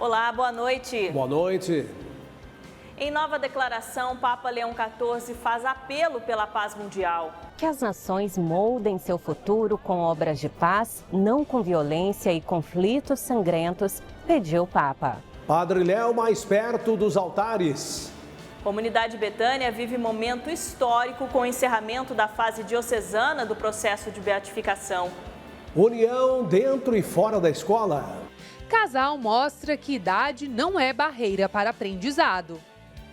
Olá, boa noite. Boa noite. Em nova declaração, Papa Leão XIV faz apelo pela paz mundial. Que as nações moldem seu futuro com obras de paz, não com violência e conflitos sangrentos, pediu o Papa. Padre Léo mais perto dos altares. Comunidade Betânia vive momento histórico com o encerramento da fase diocesana do processo de beatificação. União dentro e fora da escola. Casal mostra que idade não é barreira para aprendizado.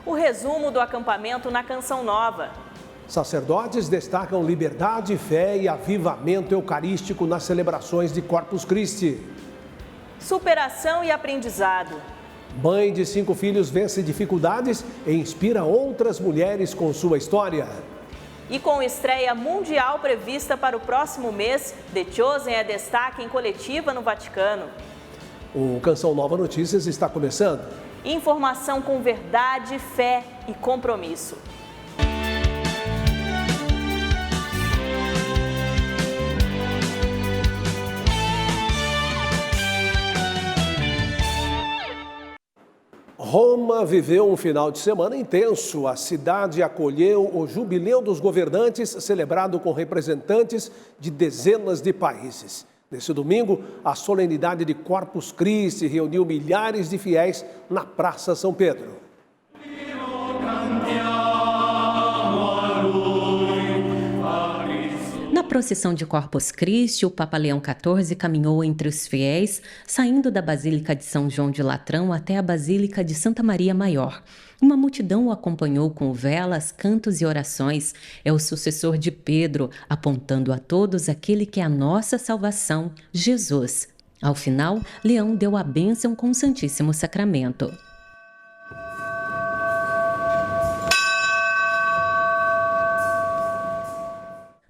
O resumo do acampamento na Canção Nova. Sacerdotes destacam liberdade, fé e avivamento eucarístico nas celebrações de Corpus Christi. Superação e aprendizado. Mãe de 5 filhos vence dificuldades e inspira outras mulheres com sua história. E com estreia mundial prevista para o próximo mês, The Chosen é destaque em coletiva no Vaticano. O Canção Nova Notícias está começando. Informação com verdade, fé e compromisso. Roma viveu um final de semana intenso. A cidade acolheu o Jubileu dos Governantes, celebrado com representantes de dezenas de países. Nesse domingo, a solenidade de Corpus Christi reuniu milhares de fiéis na Praça São Pedro. Na procissão de Corpus Christi, o Papa Leão XIV caminhou entre os fiéis, saindo da Basílica de São João de Latrão até a Basílica de Santa Maria Maior. Uma multidão o acompanhou com velas, cantos e orações. É o sucessor de Pedro, apontando a todos aquele que é a nossa salvação, Jesus. Ao final, Leão deu a bênção com o Santíssimo Sacramento.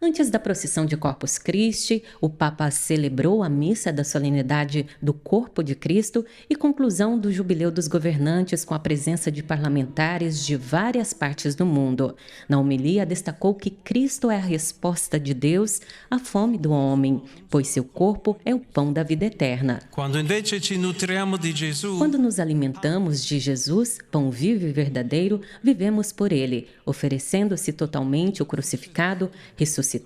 Antes da procissão de Corpus Christi, o Papa celebrou a missa da solenidade do Corpo de Cristo e conclusão do Jubileu dos Governantes com a presença de parlamentares de várias partes do mundo. Na homilia, destacou que Cristo é a resposta de Deus à fome do homem, pois seu corpo é o pão da vida eterna. Quando nos alimentamos de Jesus, pão vivo e verdadeiro, vivemos por ele, oferecendo-se totalmente o crucificado, ressuscitado,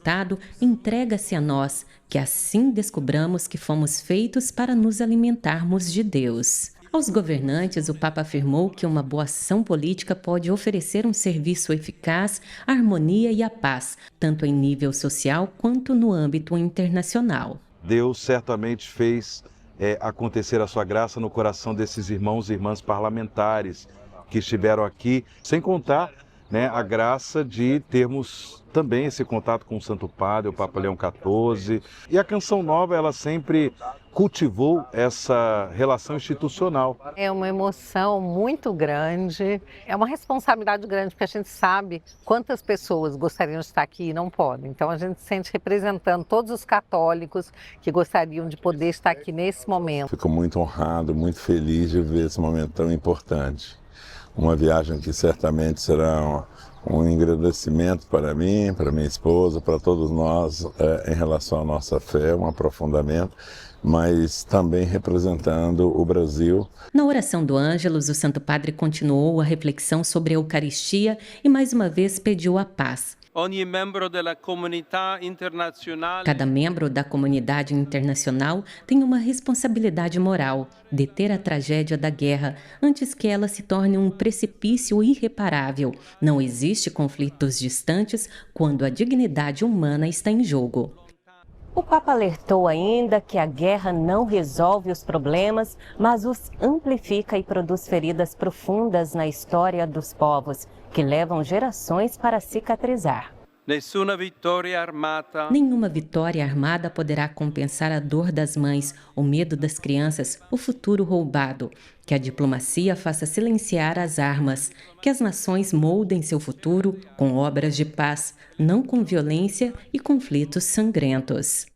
entrega-se a nós, que assim descobramos que fomos feitos para nos alimentarmos de Deus. Aos governantes, o Papa afirmou que uma boa ação política pode oferecer um serviço eficaz à harmonia e à paz, tanto em nível social quanto no âmbito internacional. Deus certamente fez acontecer a sua graça no coração desses irmãos e irmãs parlamentares que estiveram aqui, sem contar a graça de termos também esse contato com o Santo Padre, o Papa Leão XIV. E a Canção Nova, ela sempre cultivou essa relação institucional. É uma emoção muito grande, é uma responsabilidade grande, porque a gente sabe quantas pessoas gostariam de estar aqui e não podem. Então a gente se sente representando todos os católicos que gostariam de poder estar aqui nesse momento. Fico muito honrado, muito feliz de ver esse momento tão importante. Uma viagem que certamente será um engrandecimento para mim, para minha esposa, para todos nós em relação à nossa fé, um aprofundamento, mas também representando o Brasil. Na oração do Ângelus, o Santo Padre continuou a reflexão sobre a Eucaristia e mais uma vez pediu a paz. Cada membro da comunidade internacional tem uma responsabilidade moral: deter a tragédia da guerra antes que ela se torne um precipício irreparável. Não existe conflitos distantes quando a dignidade humana está em jogo. O Papa alertou ainda que a guerra não resolve os problemas, mas os amplifica e produz feridas profundas na história dos povos, que levam gerações para cicatrizar. Nenhuma vitória armada poderá compensar a dor das mães, o medo das crianças, o futuro roubado. Que a diplomacia faça silenciar as armas, que as nações moldem seu futuro com obras de paz, não com violência e conflitos sangrentos.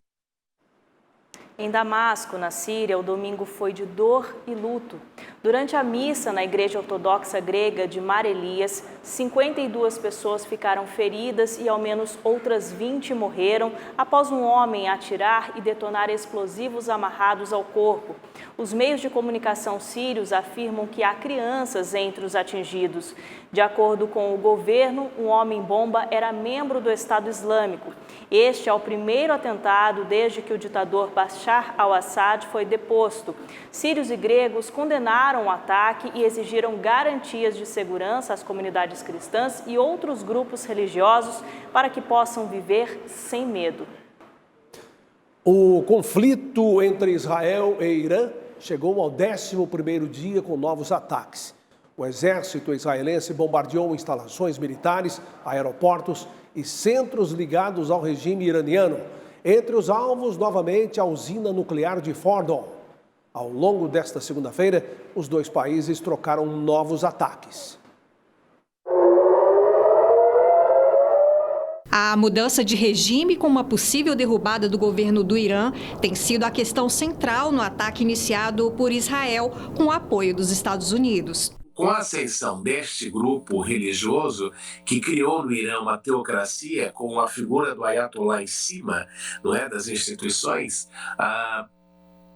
Em Damasco, na Síria, o domingo foi de dor e luto. Durante a missa na Igreja Ortodoxa Grega de Mar Elias, 52 pessoas ficaram feridas e ao menos outras 20 morreram após um homem atirar e detonar explosivos amarrados ao corpo. Os meios de comunicação sírios afirmam que há crianças entre os atingidos. De acordo com o governo, um homem-bomba era membro do Estado Islâmico. Este é o primeiro atentado desde que o ditador Bashar al-Assad foi deposto. Sírios e gregos condenaram o ataque e exigiram garantias de segurança às comunidades cristãs e outros grupos religiosos para que possam viver sem medo. O conflito entre Israel e Irã chegou ao 11º dia com novos ataques. O exército israelense bombardeou instalações militares, aeroportos e centros ligados ao regime iraniano. Entre os alvos, novamente, a usina nuclear de Fordow. Ao longo desta segunda-feira, os dois países trocaram novos ataques. A mudança de regime com uma possível derrubada do governo do Irã tem sido a questão central no ataque iniciado por Israel com o apoio dos Estados Unidos. Com a ascensão deste grupo religioso, que criou no Irã uma teocracia com a figura do Ayatollah em cima, não é, das instituições,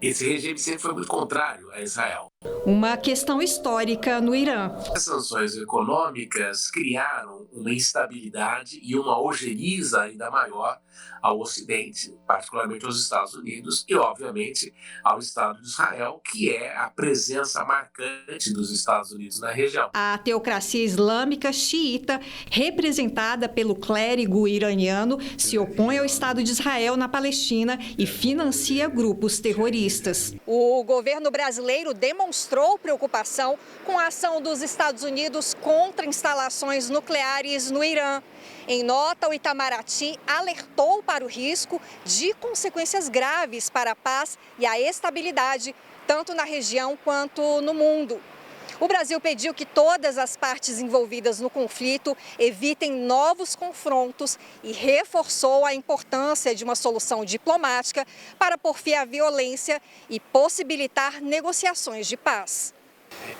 esse regime sempre foi muito contrário a Israel. Uma questão histórica no Irã. As sanções econômicas criaram uma instabilidade e uma ojeriza ainda maior ao Ocidente, particularmente aos Estados Unidos e, obviamente, ao Estado de Israel, que é a presença marcante dos Estados Unidos na região. A teocracia islâmica xiita, representada pelo clérigo iraniano, se opõe ao Estado de Israel na Palestina e financia grupos terroristas. O governo brasileiro demonstrou preocupação com a ação dos Estados Unidos contra instalações nucleares no Irã. Em nota, o Itamaraty alertou para o risco de consequências graves para a paz e a estabilidade, tanto na região quanto no mundo. O Brasil pediu que todas as partes envolvidas no conflito evitem novos confrontos e reforçou a importância de uma solução diplomática para pôr fim à violência e possibilitar negociações de paz.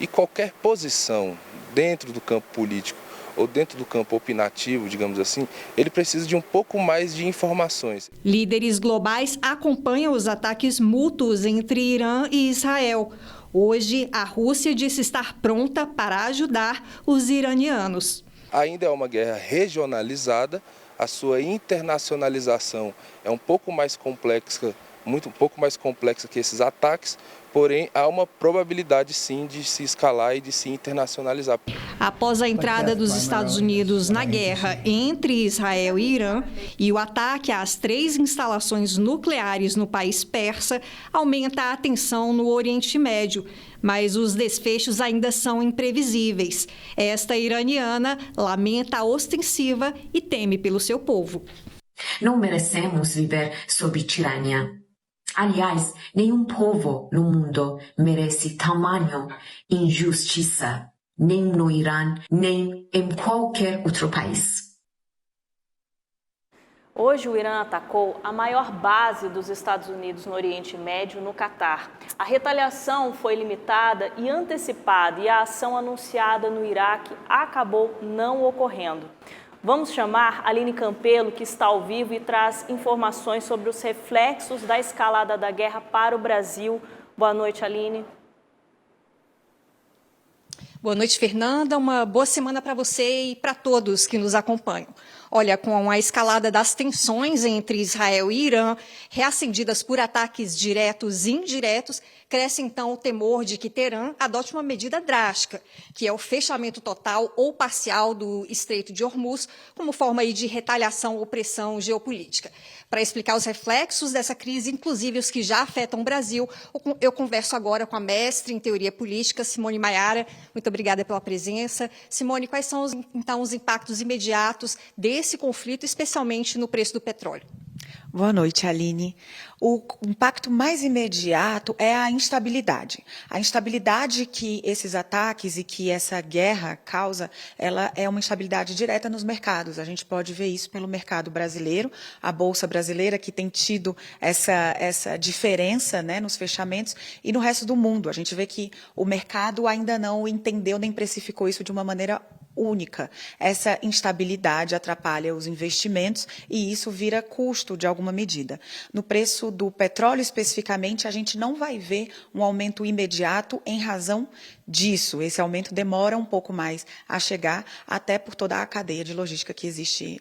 E qualquer posição dentro do campo político ou dentro do campo opinativo, digamos assim, ele precisa de um pouco mais de informações. Líderes globais acompanham os ataques mútuos entre Irã e Israel. Hoje, a Rússia disse estar pronta para ajudar os iranianos. Ainda é uma guerra regionalizada, a sua internacionalização é um pouco mais complexa, um pouco mais complexa que esses ataques, porém há uma probabilidade sim de se escalar e de se internacionalizar. Após a entrada dos Estados Unidos na guerra entre Israel e Irã e o ataque às 3 instalações nucleares no país persa, aumenta a tensão no Oriente Médio, mas os desfechos ainda são imprevisíveis. Esta iraniana lamenta a ostensiva e teme pelo seu povo. Não merecemos viver sob tirania. Aliás, nenhum povo no mundo merece tamanho injustiça, nem no Irã, nem em qualquer outro país. Hoje, o Irã atacou a maior base dos Estados Unidos no Oriente Médio, no Catar. A retaliação foi limitada e antecipada e a ação anunciada no Iraque acabou não ocorrendo. Vamos chamar Aline Campelo, que está ao vivo e traz informações sobre os reflexos da escalada da guerra para o Brasil. Boa noite, Aline. Boa noite, Fernanda. Uma boa semana para você e para todos que nos acompanham. Olha, com a escalada das tensões entre Israel e Irã, reacendidas por ataques diretos e indiretos, cresce então o temor de que Teherã adote uma medida drástica, que é o fechamento total ou parcial do Estreito de Hormuz, como forma aí de retaliação ou pressão geopolítica. Para explicar os reflexos dessa crise, inclusive os que já afetam o Brasil, eu converso agora com a mestre em teoria política, Simone Maiara. Muito obrigada pela presença. Simone, quais são então os impactos imediatos desse conflito, especialmente no preço do petróleo? Boa noite, Aline. O impacto mais imediato é a instabilidade. A instabilidade que esses ataques e que essa guerra causa, ela é uma instabilidade direta nos mercados. A gente pode ver isso pelo mercado brasileiro, a Bolsa Brasileira, que tem tido essa diferença, né, nos fechamentos, e no resto do mundo. A gente vê que o mercado ainda não entendeu nem precificou isso de uma maneira única. Essa instabilidade atrapalha os investimentos e isso vira custo de alguma medida. No preço do petróleo especificamente, a gente não vai ver um aumento imediato em razão disso. Esse aumento demora um pouco mais a chegar, até por toda a cadeia de logística que existe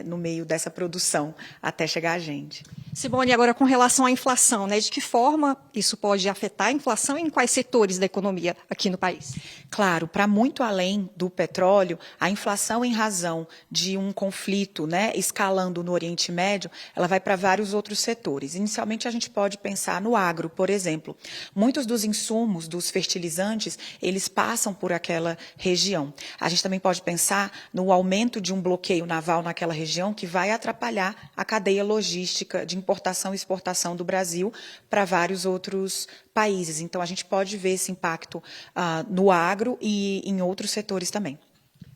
no meio dessa produção, até chegar a gente. Simone, agora com relação à inflação, né? De que forma isso pode afetar a inflação e em quais setores da economia aqui no país? Claro, para muito além do petróleo, a inflação em razão de um conflito, né, escalando no Oriente Médio, ela vai para vários outros setores. Inicialmente, a gente pode pensar no agro, por exemplo. Muitos dos insumos, dos fertilizantes, eles passam por aquela região. A gente também pode pensar no aumento de um bloqueio naval naquela região que vai atrapalhar a cadeia logística de importação e exportação do Brasil para vários outros países. Então, a gente pode ver esse impacto no agro e em outros setores também.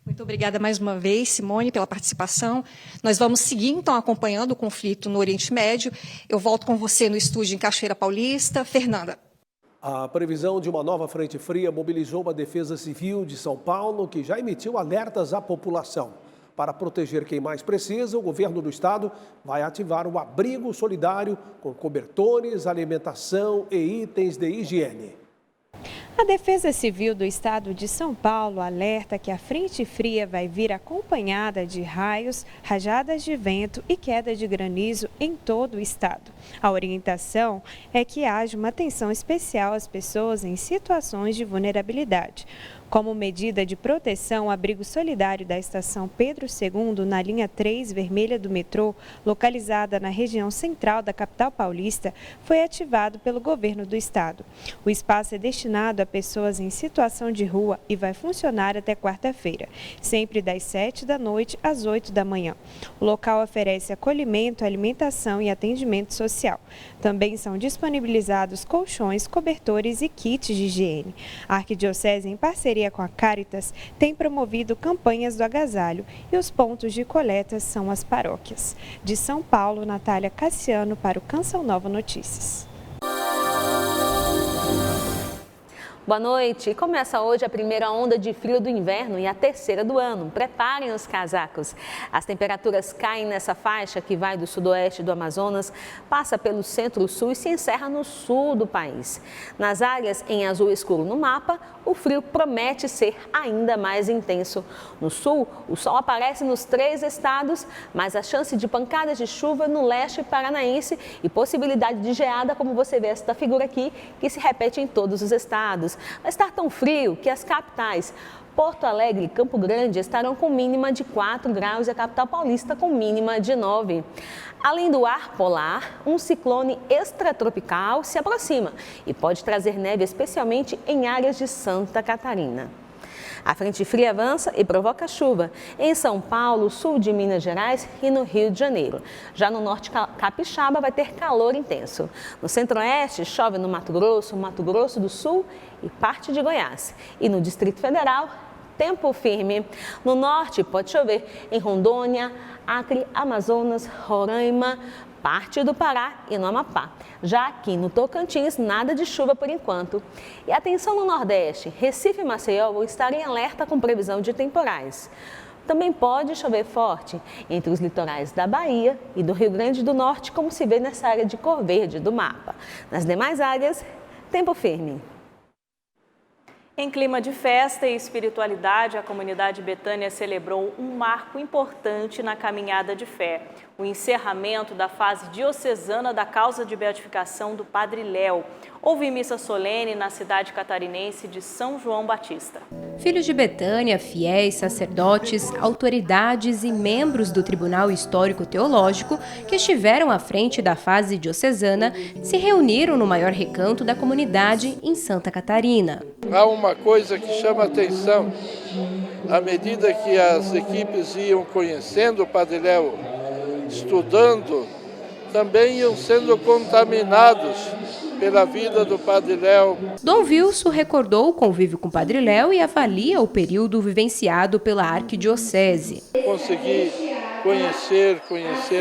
Muito obrigada mais uma vez, Simone, pela participação. Nós vamos seguir, então, acompanhando o conflito no Oriente Médio. Eu volto com você no estúdio em Cachoeira Paulista. Fernanda. A previsão de uma nova frente fria mobilizou a Defesa Civil de São Paulo, que já emitiu alertas à população. Para proteger quem mais precisa, o governo do estado vai ativar o abrigo solidário com cobertores, alimentação e itens de higiene. A Defesa Civil do Estado de São Paulo alerta que a frente fria vai vir acompanhada de raios, rajadas de vento e queda de granizo em todo o estado. A orientação é que haja uma atenção especial às pessoas em situações de vulnerabilidade. Como medida de proteção, o abrigo solidário da estação Pedro II, na linha 3 vermelha do metrô, localizada na região central da capital paulista, foi ativado pelo governo do estado. O espaço é destinado a pessoas em situação de rua e vai funcionar até quarta-feira, sempre das 7 da noite às 8 da manhã. O local oferece acolhimento, alimentação e atendimento social. Também são disponibilizados colchões, cobertores e kits de higiene. A Arquidiocese, em parceria com a Caritas, tem promovido campanhas do agasalho e os pontos de coleta são as paróquias. De São Paulo, Natália Cassiano para o Canção Nova Notícias. Boa noite. Começa hoje a primeira onda de frio do inverno e a terceira do ano. Preparem os casacos. As temperaturas caem nessa faixa que vai do sudoeste do Amazonas, passa pelo centro-sul e se encerra no sul do país. Nas áreas em azul escuro no mapa, o frio promete ser ainda mais intenso. No sul, o sol aparece nos 3 estados, mas a chance de pancadas de chuva no leste paranaense e possibilidade de geada, como você vê esta figura aqui, que se repete em todos os estados. Vai estar tão frio que as capitais Porto Alegre e Campo Grande estarão com mínima de 4 graus e a capital paulista com mínima de 9. Além do ar polar, um ciclone extratropical se aproxima e pode trazer neve especialmente em áreas de Santa Catarina. A frente fria avança e provoca chuva em São Paulo, sul de Minas Gerais e no Rio de Janeiro. Já no norte capixaba vai ter calor intenso. No centro-oeste chove no Mato Grosso do Sul e parte de Goiás. E no Distrito Federal, tempo firme. No norte pode chover em Rondônia, Acre, Amazonas, Roraima, parte do Pará e no Amapá. Já aqui no Tocantins, nada de chuva por enquanto. E atenção no Nordeste, Recife e Maceió vão estar em alerta com previsão de temporais. Também pode chover forte entre os litorais da Bahia e do Rio Grande do Norte, como se vê nessa área de cor verde do mapa. Nas demais áreas, tempo firme. Em clima de festa e espiritualidade, a comunidade Betânia celebrou um marco importante na caminhada de fé, o encerramento da fase diocesana da causa de beatificação do Padre Léo. Houve missa solene na cidade catarinense de São João Batista. Filhos de Betânia, fiéis, sacerdotes, autoridades e membros do Tribunal Histórico Teológico que estiveram à frente da fase diocesana se reuniram no maior recanto da comunidade em Santa Catarina. Há uma coisa que chama a atenção, à medida que as equipes iam conhecendo o Padre Léo, estudando também iam sendo contaminados pela vida do Padre Léo. Dom Vilso recordou o convívio com o Padre Léo e avalia o período vivenciado pela arquidiocese. Consegui conhecer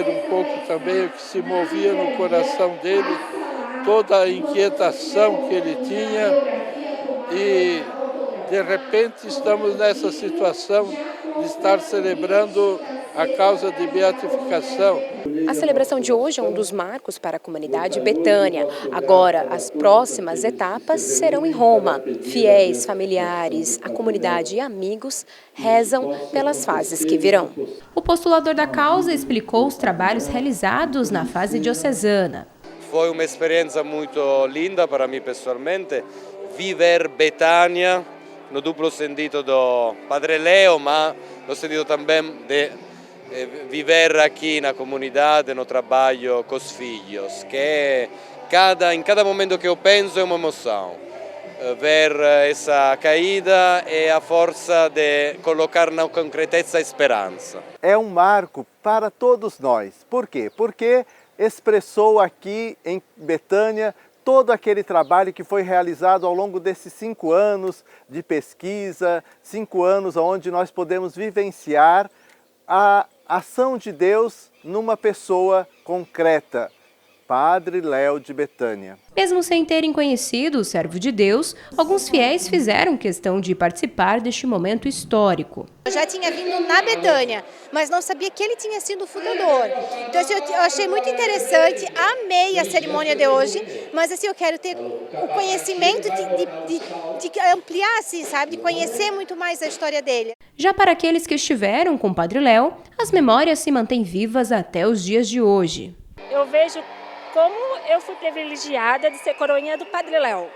um pouco também o que se movia no coração dele, toda a inquietação que ele tinha e, de repente, estamos nessa situação de estar celebrando a causa de beatificação. A celebração de hoje é um dos marcos para a comunidade Betânia. Agora, as próximas etapas serão em Roma. Fiéis, familiares, a comunidade e amigos rezam pelas fases que virão. O postulador da causa explicou os trabalhos realizados na fase diocesana. Foi uma experiência muito linda para mim pessoalmente, viver Betânia no duplo sentido do Padre Léo, mas no sentido também de viver aqui na comunidade, no trabalho com os filhos, que em cada momento que eu penso é uma emoção. Ver essa caída é a força de colocar na concreteza a esperança. É um marco para todos nós. Por quê? Porque expressou aqui em Betânia todo aquele trabalho que foi realizado ao longo desses 5 anos de pesquisa, 5 anos onde nós podemos vivenciar a ação de Deus numa pessoa concreta, Padre Léo de Betânia. Mesmo sem terem conhecido o servo de Deus, alguns fiéis fizeram questão de participar deste momento histórico. Eu já tinha vindo na Betânia, mas não sabia que ele tinha sido o fundador. Então eu achei muito interessante, amei a cerimônia de hoje, mas assim, eu quero ter o conhecimento de ampliar, assim, sabe, de conhecer muito mais a história dele. Já para aqueles que estiveram com o Padre Léo, as memórias se mantêm vivas até os dias de hoje. Eu vejo como eu fui privilegiada de ser coroinha do Padre Léo.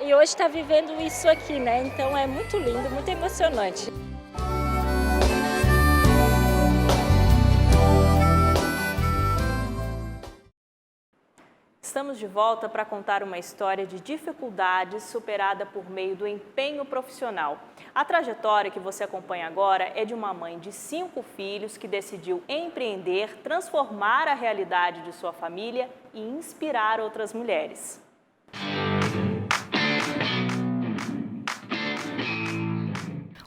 E hoje está vivendo isso aqui, né? Então é muito lindo, muito emocionante. Estamos de volta para contar uma história de dificuldades superada por meio do empenho profissional. A trajetória que você acompanha agora é de uma mãe de 5 filhos que decidiu empreender, transformar a realidade de sua família e inspirar outras mulheres.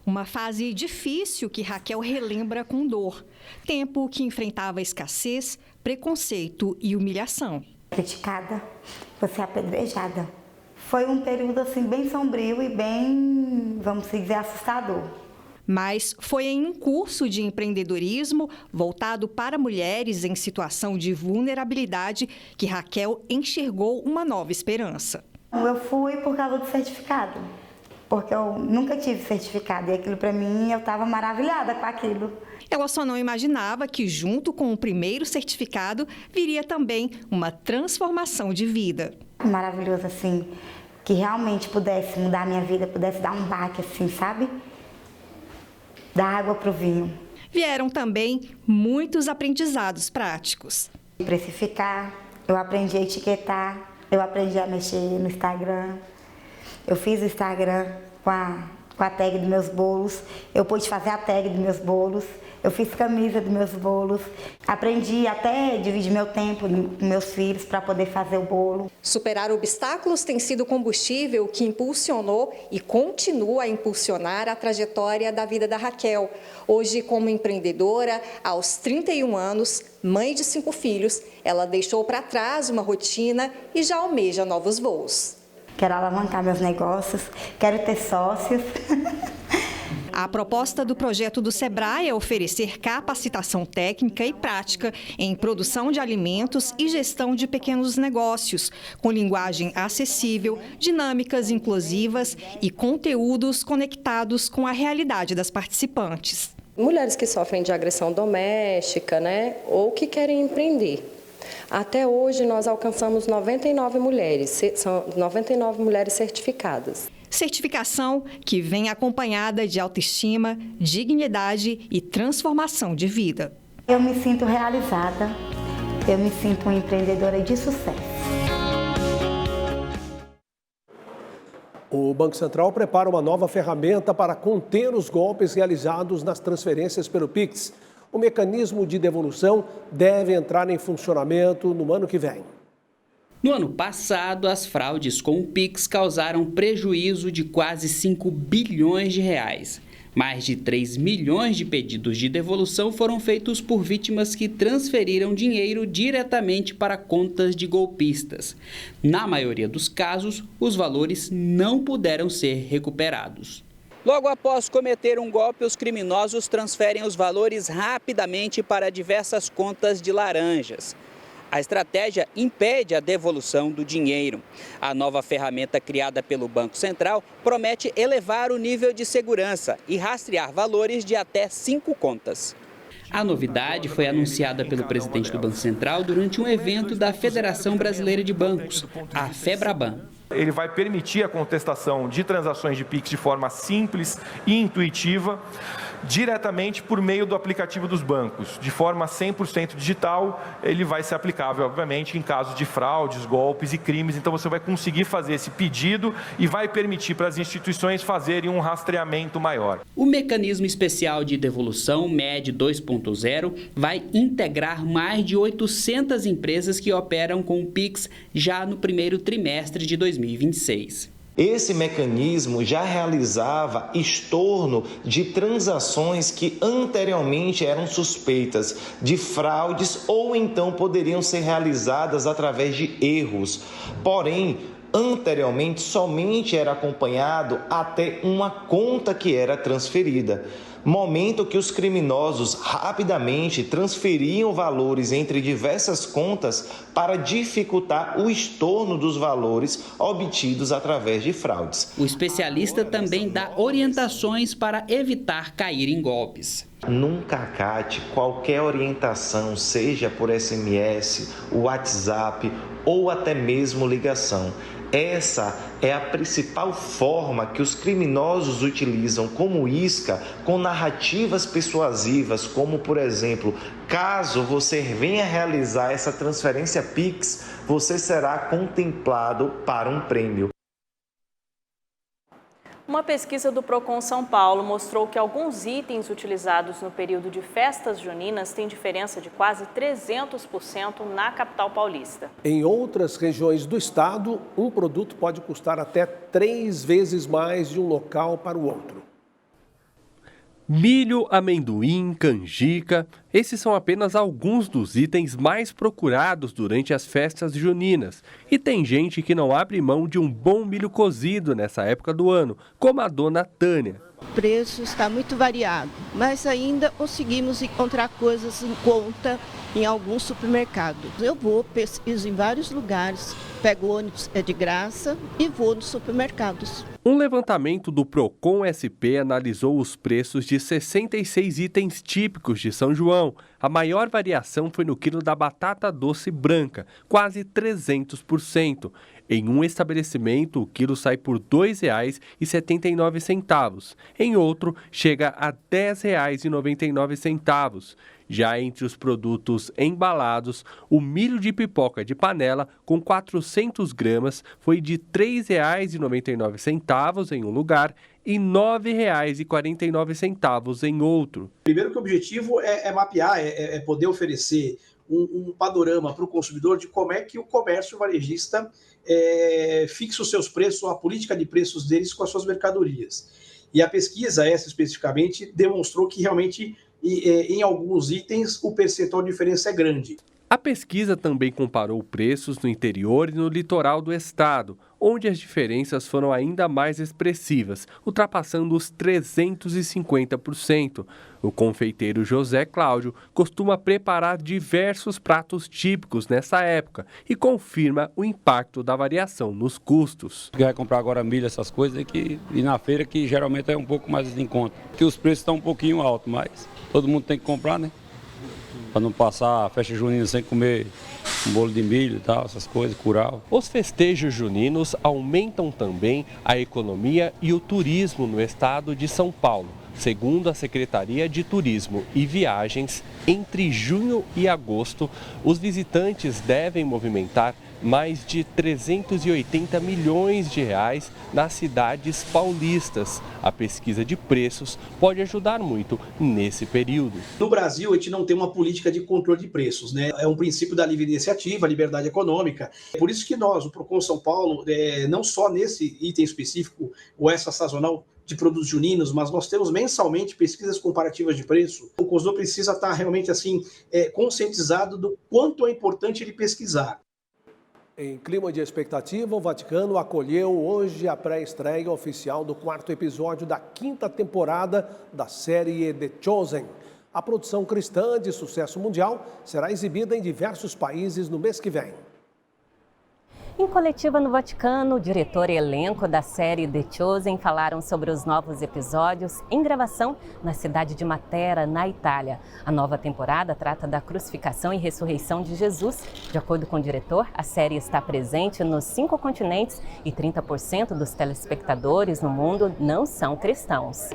Uma fase difícil que Raquel relembra com dor. Tempo que enfrentava escassez, preconceito e humilhação. Criticada, você apedrejada. Foi um período assim bem sombrio e bem, vamos dizer, assustador. Mas foi em um curso de empreendedorismo voltado para mulheres em situação de vulnerabilidade que Raquel enxergou uma nova esperança. Eu fui por causa do certificado, porque eu nunca tive certificado e aquilo para mim, eu estava maravilhada com aquilo. Ela só não imaginava que, junto com o primeiro certificado, viria também uma transformação de vida. Maravilhoso, assim, que realmente pudesse mudar a minha vida, pudesse dar um baque, assim, sabe? Dar água para o vinho. Vieram também muitos aprendizados práticos. Precificar, eu aprendi a etiquetar, eu aprendi a mexer no Instagram. Eu fiz o Instagram com a tag dos meus bolos, eu pude fazer a tag dos meus bolos. Eu fiz camisa dos meus bolos, aprendi até a dividir meu tempo com meus filhos para poder fazer o bolo. Superar obstáculos tem sido combustível que impulsionou e continua a impulsionar a trajetória da vida da Raquel. Hoje, como empreendedora, aos 31 anos, mãe de 5 filhos, ela deixou para trás uma rotina e já almeja novos voos. Quero alavancar meus negócios, quero ter sócios. A proposta do projeto do Sebrae é oferecer capacitação técnica e prática em produção de alimentos e gestão de pequenos negócios, com linguagem acessível, dinâmicas inclusivas e conteúdos conectados com a realidade das participantes. Mulheres que sofrem de agressão doméstica, né, ou que querem empreender. Até hoje nós alcançamos 99 mulheres, são 99 mulheres certificadas. Certificação que vem acompanhada de autoestima, dignidade e transformação de vida. Eu me sinto realizada, eu me sinto uma empreendedora de sucesso. O Banco Central prepara uma nova ferramenta para conter os golpes realizados nas transferências pelo Pix. O mecanismo de devolução deve entrar em funcionamento no ano que vem. No ano passado, as fraudes com o Pix causaram prejuízo de quase 5 bilhões de reais. Mais de 3 milhões de pedidos de devolução foram feitos por vítimas que transferiram dinheiro diretamente para contas de golpistas. Na maioria dos casos, os valores não puderam ser recuperados. Logo após cometer um golpe, os criminosos transferem os valores rapidamente para diversas contas de laranjas. A estratégia impede a devolução do dinheiro. A nova ferramenta criada pelo Banco Central promete elevar o nível de segurança e rastrear valores de até 5 contas. A novidade foi anunciada pelo presidente do Banco Central durante um evento da Federação Brasileira de Bancos, a FEBRABAN. Ele vai permitir a contestação de transações de Pix de forma simples e intuitiva, diretamente por meio do aplicativo dos bancos. De forma 100% digital, ele vai ser aplicável, obviamente, em casos de fraudes, golpes e crimes. Então, você vai conseguir fazer esse pedido e vai permitir para as instituições fazerem um rastreamento maior. O mecanismo especial de devolução, MED 2.0, vai integrar mais de 800 empresas que operam com o Pix já no primeiro trimestre de 2026. Esse mecanismo já realizava estorno de transações que anteriormente eram suspeitas de fraudes ou então poderiam ser realizadas através de erros. Porém, anteriormente somente era acompanhado até uma conta que era transferida. Momento que os criminosos rapidamente transferiam valores entre diversas contas para dificultar o estorno dos valores obtidos através de fraudes. O especialista também dá orientações para evitar cair em golpes. Nunca acate qualquer orientação, seja por SMS, WhatsApp ou até mesmo ligação. Essa é a principal forma que os criminosos utilizam como isca com narrativas persuasivas, como, por exemplo, caso você venha realizar essa transferência Pix, você será contemplado para um prêmio. Uma pesquisa do Procon São Paulo mostrou que alguns itens utilizados no período de festas juninas têm diferença de quase 300% na capital paulista. Em outras regiões do estado, um produto pode custar até 3 vezes mais de um local para o outro. Milho, amendoim, canjica, esses são apenas alguns dos itens mais procurados durante as festas juninas. E tem gente que não abre mão de um bom milho cozido nessa época do ano, como a dona Tânia. O preço está muito variado, mas ainda conseguimos encontrar coisas em conta em alguns supermercados. Eu vou, pesquiso em vários lugares, pego ônibus, é de graça, e vou nos supermercados. Um levantamento do Procon SP analisou os preços de 66 itens típicos de São João. A maior variação foi no quilo da batata doce branca, quase 300%. Em um estabelecimento, o quilo sai por R$ 2,79. Em outro, chega a R$ 10,99. Já entre os produtos embalados, o milho de pipoca de panela com 400 gramas foi de R$ 3,99 em um lugar e R$ 9,49 em outro. Primeiro que o objetivo é mapear, é poder oferecer um panorama para o consumidor de como é que o comércio varejista fixa os seus preços, a política de preços deles com as suas mercadorias. E a pesquisa, essa especificamente, demonstrou que realmente em alguns itens o percentual de diferença é grande. A pesquisa também comparou preços no interior e no litoral do estado, onde as diferenças foram ainda mais expressivas, ultrapassando os 350%. O confeiteiro José Cláudio costuma preparar diversos pratos típicos nessa época e confirma o impacto da variação nos custos. Vai comprar agora milho, essas coisas, e na feira que geralmente é um pouco mais em conta, porque os preços estão um pouquinho altos, mas todo mundo tem que comprar, né? Para não passar a festa junina sem comer um bolo de milho e tal, essas coisas, curau. Os festejos juninos aumentam também a economia e o turismo no estado de São Paulo. Segundo a Secretaria de Turismo e Viagens, entre junho e agosto, os visitantes devem movimentar mais de 380 milhões de reais nas cidades paulistas. A pesquisa de preços pode ajudar muito nesse período. No Brasil, a gente não tem uma política de controle de preços, né? É um princípio da livre iniciativa, liberdade econômica. É por isso que nós, o Procon São Paulo, não só nesse item específico, o extra sazonal de produtos juninos, mas nós temos mensalmente pesquisas comparativas de preço. O consumidor precisa estar realmente assim conscientizado do quanto é importante ele pesquisar. Em clima de expectativa, o Vaticano acolheu hoje a pré-estreia oficial do 4º episódio da 5ª temporada da série The Chosen. A produção cristã de sucesso mundial será exibida em diversos países no mês que vem. Em coletiva no Vaticano, o diretor e elenco da série The Chosen falaram sobre os novos episódios em gravação na cidade de Matera, na Itália. A nova temporada trata da crucificação e ressurreição de Jesus. De acordo com o diretor, a série está presente nos 5 continentes e 30% dos telespectadores no mundo não são cristãos.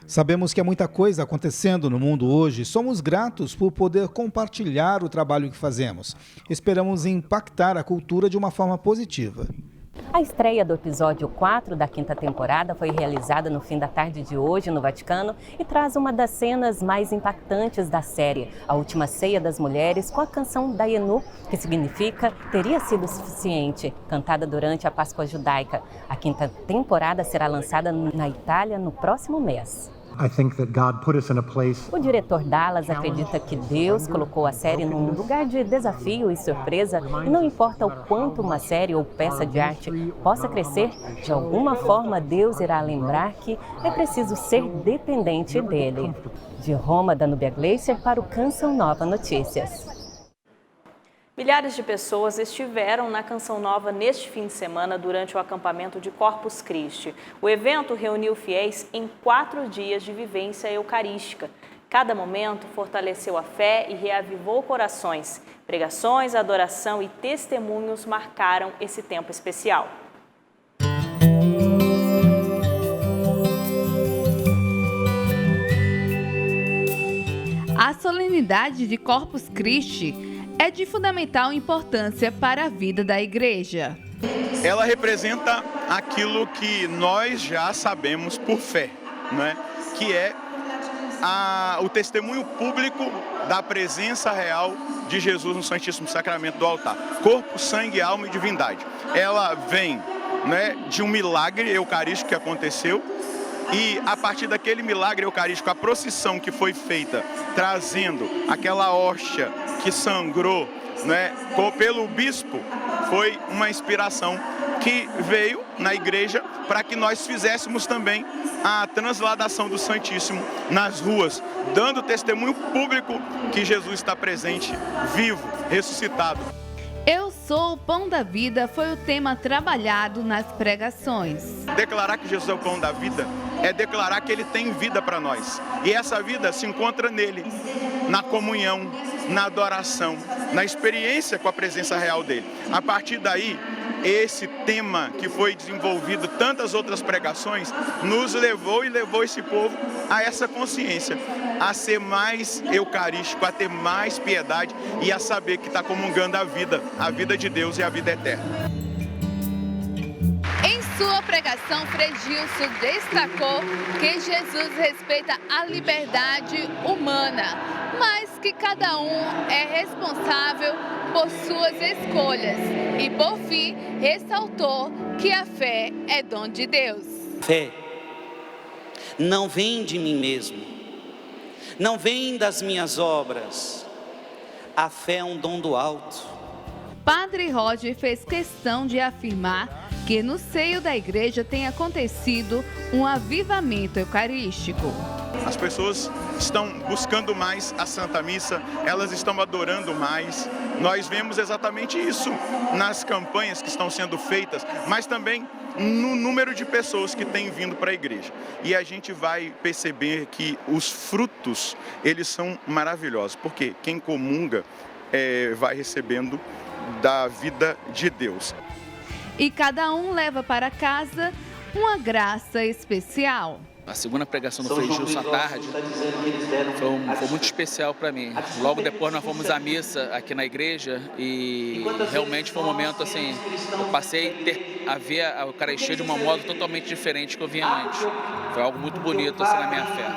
Sabemos que há muita coisa acontecendo no mundo hoje. Somos gratos por poder compartilhar o trabalho que fazemos. Esperamos impactar a cultura de uma forma positiva. A estreia do episódio 4 da 5ª temporada foi realizada no fim da tarde de hoje no Vaticano e traz uma das cenas mais impactantes da série, a última ceia das mulheres com a canção Dayenu, que significa teria sido suficiente, cantada durante a Páscoa judaica. A 5ª temporada será lançada na Itália no próximo mês. O diretor Dallas acredita que Deus colocou a série num lugar de desafio e surpresa e não importa o quanto uma série ou peça de arte possa crescer, de alguma forma Deus irá lembrar que é preciso ser dependente dele. De Roma, Danúbia Gleiser para o Canção Nova Notícias. Milhares de pessoas estiveram na Canção Nova neste fim de semana durante o acampamento de Corpus Christi. O evento reuniu fiéis em 4 dias de vivência eucarística. Cada momento fortaleceu a fé e reavivou corações. Pregações, adoração e testemunhos marcaram esse tempo especial. A solenidade de Corpus Christi é de fundamental importância para a vida da igreja. Ela representa aquilo que nós já sabemos por fé, né? Que é o testemunho público da presença real de Jesus no Santíssimo Sacramento do altar. Corpo, sangue, alma e divindade. Ela vem, né, de um milagre eucarístico que aconteceu. E a partir daquele milagre eucarístico, a procissão que foi feita, trazendo aquela hóstia que sangrou, né, pelo bispo, foi uma inspiração que veio na igreja para que nós fizéssemos também a transladação do Santíssimo nas ruas, dando testemunho público que Jesus está presente, vivo, ressuscitado. Eu sou o pão da vida foi o tema trabalhado nas pregações. Declarar que Jesus é o pão da vida é declarar que Ele tem vida para nós. E essa vida se encontra nele, na comunhão, na adoração, na experiência com a presença real dele. A partir daí, esse tema que foi desenvolvido, tantas outras pregações, nos levou e levou esse povo a essa consciência, a ser mais eucarístico, a ter mais piedade e a saber que está comungando a vida de Deus e a vida eterna. Em sua pregação, Frei Gilson destacou que Jesus respeita a liberdade humana, mas que cada um é responsável por suas escolhas. E, por fim, ressaltou que a fé é dom de Deus. Fé não vem de mim mesmo, não vem das minhas obras. A fé é um dom do alto. Padre Roger fez questão de afirmar que no seio da igreja tem acontecido um avivamento eucarístico. As pessoas estão buscando mais a Santa Missa, elas estão adorando mais. Nós vemos exatamente isso nas campanhas que estão sendo feitas, mas também no número de pessoas que têm vindo para a igreja. E a gente vai perceber que os frutos, eles são maravilhosos, porque quem comunga vai recebendo da vida de Deus. E cada um leva para casa uma graça especial. A segunda pregação do Frei Gilson à tarde foi muito especial para mim. Logo depois nós fomos à missa aqui na igreja e realmente foi um momento assim, eu passei a ver a Eucaristia de um modo totalmente diferente que eu vinha antes. Foi algo muito bonito assim na minha fé.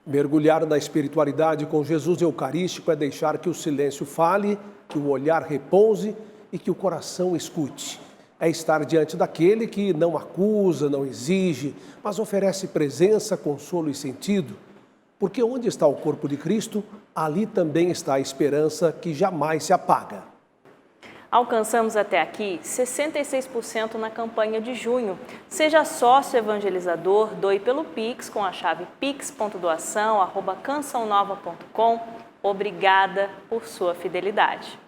Mergulhar na espiritualidade com Jesus Eucarístico é deixar que o silêncio fale, que o olhar repouse e que o coração escute. É estar diante daquele que não acusa, não exige, mas oferece presença, consolo e sentido. Porque onde está o corpo de Cristo, ali também está a esperança que jamais se apaga. Alcançamos até aqui 66% na campanha de junho. Seja sócio evangelizador, doe pelo Pix com a chave pix.doação@cançãonova.com. Obrigada por sua fidelidade.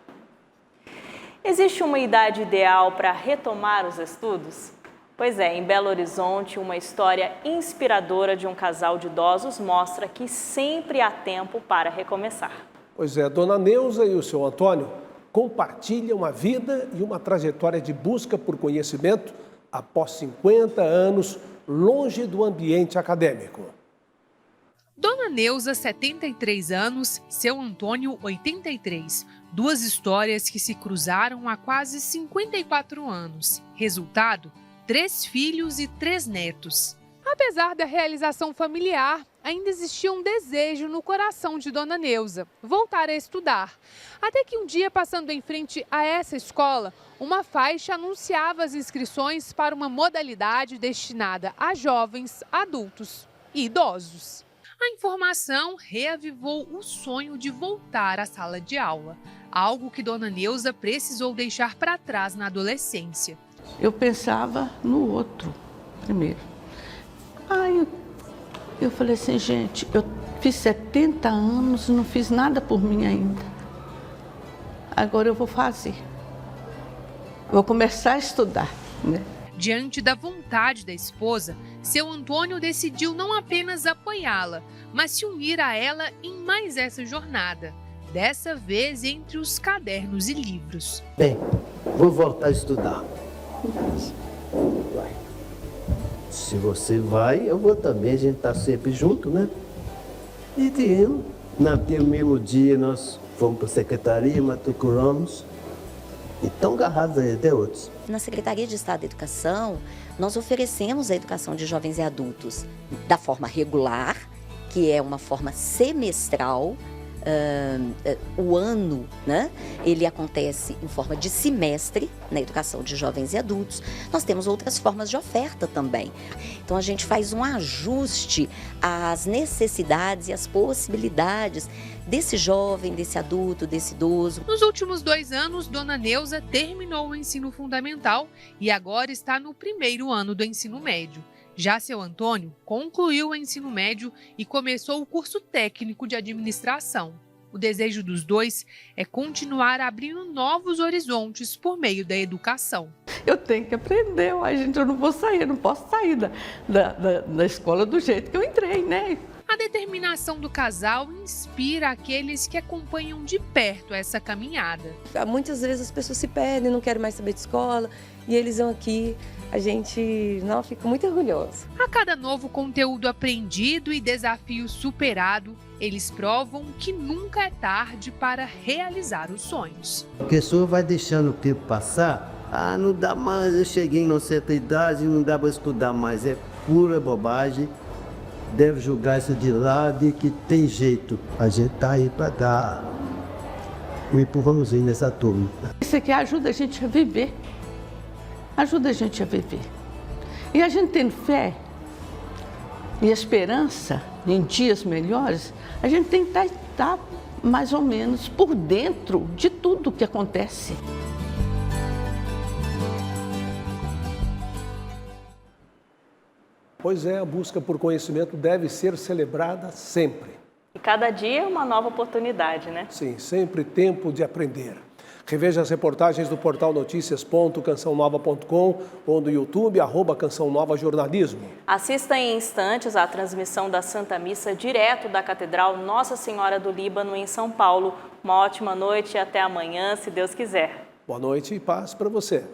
Existe uma idade ideal para retomar os estudos? Pois é, em Belo Horizonte, uma história inspiradora de um casal de idosos mostra que sempre há tempo para recomeçar. Pois é, Dona Neuza e o seu Antônio compartilham a vida e uma trajetória de busca por conhecimento após 50 anos longe do ambiente acadêmico. Dona Neuza, 73 anos, seu Antônio, 83. Duas histórias que se cruzaram há quase 54 anos. Resultado, 3 filhos e 3 netos. Apesar da realização familiar, ainda existia um desejo no coração de Dona Neuza, voltar a estudar. Até que um dia, passando em frente a essa escola, uma faixa anunciava as inscrições para uma modalidade destinada a jovens, adultos e idosos. A informação reavivou o sonho de voltar à sala de aula, algo que Dona Neuza precisou deixar para trás na adolescência. Eu pensava no outro primeiro. Aí eu falei assim, gente, eu fiz 70 anos e não fiz nada por mim ainda. Agora eu vou fazer. Vou começar a estudar, né? Diante da vontade da esposa, seu Antônio decidiu não apenas apoiá-la, mas se unir a ela em mais essa jornada. Dessa vez entre os cadernos e livros. Bem, vou voltar a estudar. Vai. Se você vai, eu vou também, a gente está sempre junto, né? E naquele mesmo dia nós fomos para a secretaria, matriculamos e estão agarrados aí até outros. Na Secretaria de Estado da Educação, nós oferecemos a educação de jovens e adultos da forma regular, que é uma forma semestral. O ano, né, ele acontece em forma de semestre na educação de jovens e adultos. Nós temos outras formas de oferta também. Então a gente faz um ajuste às necessidades e às possibilidades desse jovem, desse adulto, desse idoso. Nos últimos 2 anos, Dona Neuza terminou o ensino fundamental e agora está no 1º ano do ensino médio. Já seu Antônio concluiu o ensino médio e começou o curso técnico de administração. O desejo dos dois é continuar abrindo novos horizontes por meio da educação. Eu tenho que aprender, eu não vou sair, eu não posso sair da escola do jeito que eu entrei, né? A determinação do casal inspira aqueles que acompanham de perto essa caminhada. Muitas vezes as pessoas se perdem, não querem mais saber de escola e eles vão aqui. A gente fica muito orgulhoso. A cada novo conteúdo aprendido e desafio superado, eles provam que nunca é tarde para realizar os sonhos. A pessoa vai deixando o tempo passar, não dá mais, eu cheguei em uma certa idade, não dá para estudar mais, é pura bobagem. Deve julgar isso de lado e que tem jeito. A gente está aí para dar um empurrãozinho nessa turma. Isso aqui ajuda a gente a viver. Ajuda a gente a viver. E a gente tendo fé e esperança em dias melhores, a gente tem que estar mais ou menos por dentro de tudo que acontece. Pois é, a busca por conhecimento deve ser celebrada sempre. E cada dia é uma nova oportunidade, né? Sim, sempre tempo de aprender. Reveja as reportagens do portal noticias.cançãonova.com ou no YouTube, @Canção Nova Jornalismo. Assista em instantes à transmissão da Santa Missa direto da Catedral Nossa Senhora do Líbano, em São Paulo. Uma ótima noite e até amanhã, se Deus quiser. Boa noite e paz para você.